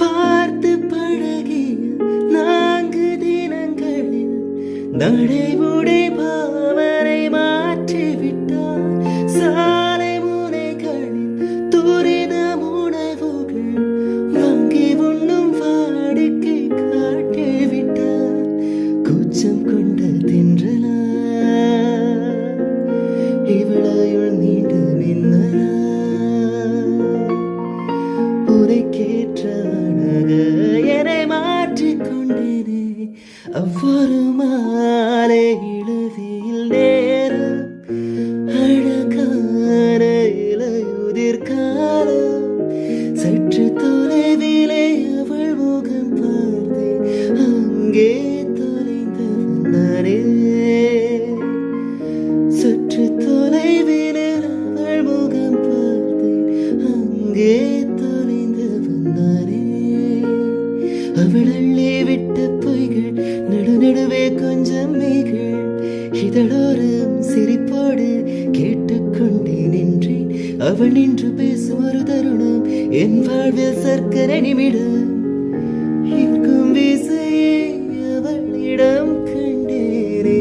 பார்த்து பழகிய 4 தினங்களில் நடைமுறை பாவனை மாற்றிவிட்டார். சாலை முனைகளில் துரித உணவுகள் வாங்கி உண்ணும் வாடிக்கை காட்டிவிட்டார். கூச்சம் கொண்ட தின்றலா இவளையுள் நீண்டு நின்னலா உரைக்கேற்ற அழக என்னை மாற்றிக்கொண்டேனே. அவ்வொரு மாலை இளவியில் நேரம் அழகான இலையுதிர் காலம் சற்று தொலைவிலே அவள் முகம் பார்த்தேன். அங்கே தொலைந்தவன் நானே. சற்று தொலைவிலே அவள் முகம் பார்த்தேன். அங்கே தொலைந்தவன் நானே. அவள் அள்ளி விட்ட பொய்கள் நடுநடுவே கொஞ்சம் மெய்கள் இதழோரம் சிரிப்போடு கேட்டுக்கொண்டே நின்றேன். அவள் நின்று பேசும் ஒரு தருணம் என் வாழ்வில் சர்க்கரை நிமிடம். ஈர்க்கும் விசையை அவளிடம் கண்டேனே.